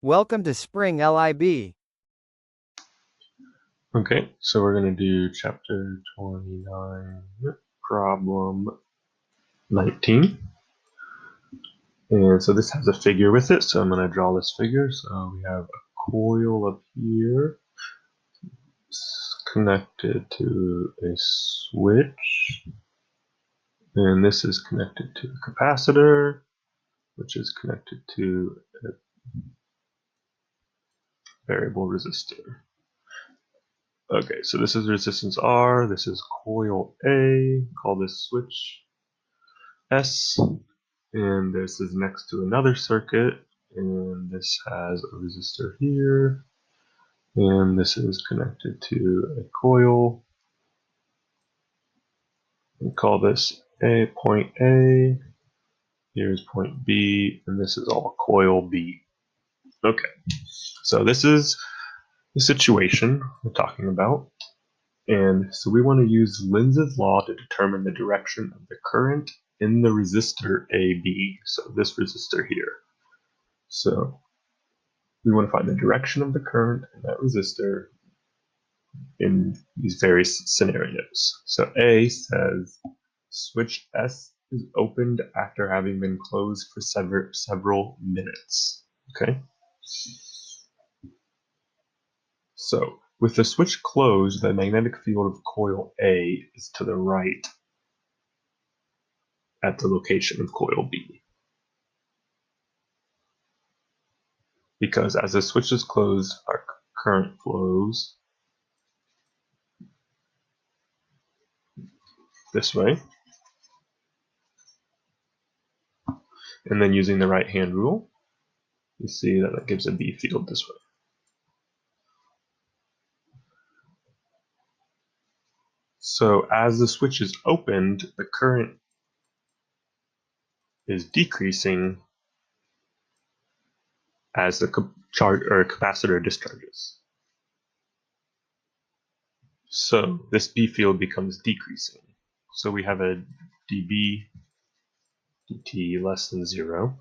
Welcome to Spring LIB. Okay, so we're going to do chapter 29, problem 19. And so this has a figure with it, so I'm going to draw this figure. So we have a coil up here. It's connected to a switch. And this is connected to a capacitor, which is connected to a variable resistor. Okay, so this is resistance R, this is coil A, call this switch S, and this is next to another circuit, and this has a resistor here, and this is connected to a coil. We call this A, point A, here's point B, and this is all coil B. Okay, so this is the situation we're talking about. And so we want to use Lenz's law to determine the direction of the current in the resistor AB, so this resistor here. So we want to find the direction of the current in that resistor in these various scenarios. So A says switch S is opened after having been closed for several minutes. Okay. So with the switch closed, the magnetic field of coil A is to the right at the location of coil B. Because as the switch is closed, our current flows this way. And then using the right hand rule, you see that it gives a B field this way. So as the switch is opened, the current is decreasing as the capacitor discharges. So this B field becomes decreasing. So we have a dB dt less than 0.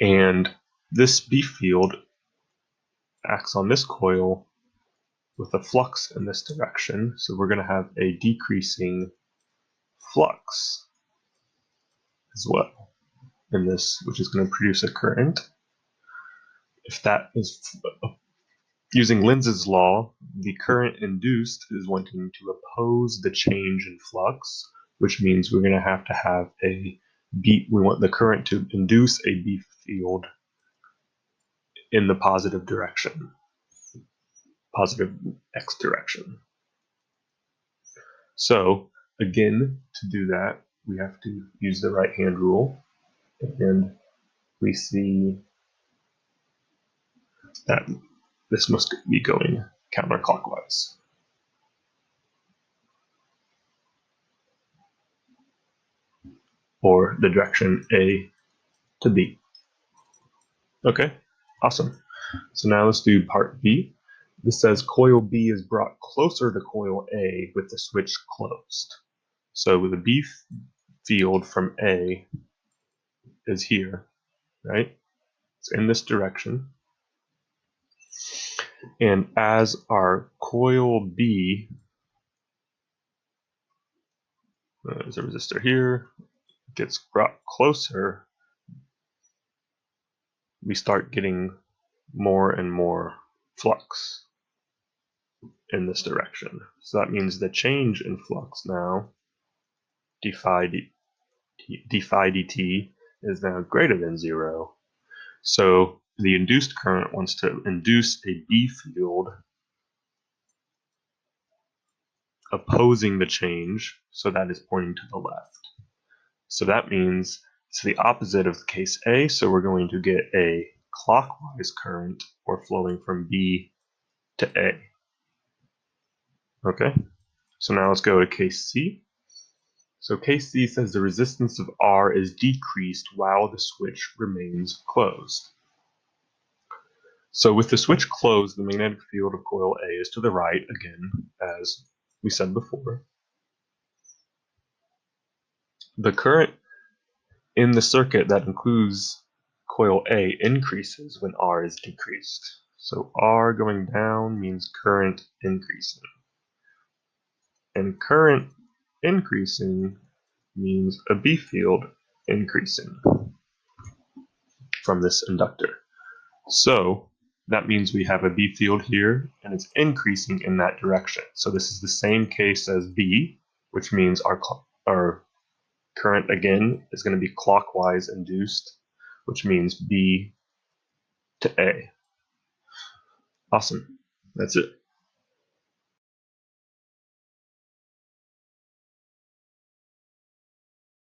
And this B field acts on this coil with a flux in this direction. So we're going to have a decreasing flux as well in this, which is going to produce a current. If that is using Lenz's law, the current induced is wanting to oppose the change in flux, which means we're going to have a B. We want the current to induce a B field in the positive direction, positive X direction. So again, to do that, we have to use the right hand rule, and we see that this must be going counterclockwise. Or the direction A to B. Okay, awesome. So now let's do part B. This says coil B is brought closer to coil A with the switch closed. So the B field from A is here, right? It's in this direction. And as our coil B, there's a resistor here, gets brought closer, we start getting more and more flux in this direction. So that means the change in flux now, d phi dt, is now greater than 0. So the induced current wants to induce a B field opposing the change, so that is pointing to the left. So that means it's the opposite of case A, so we're going to get a clockwise current, or flowing from B to A. Okay, so now let's go to case C. So case C says the resistance of R is decreased while the switch remains closed. So with the switch closed, the magnetic field of coil A is to the right, again, as we said before. The current in the circuit that includes coil A increases when R is decreased. So R going down means current increasing. And current increasing means a B field increasing from this inductor. So that means we have a B field here, and it's increasing in that direction. So this is the same case as B, which means our current, again, is going to be clockwise induced, which means B to A. Awesome. That's it.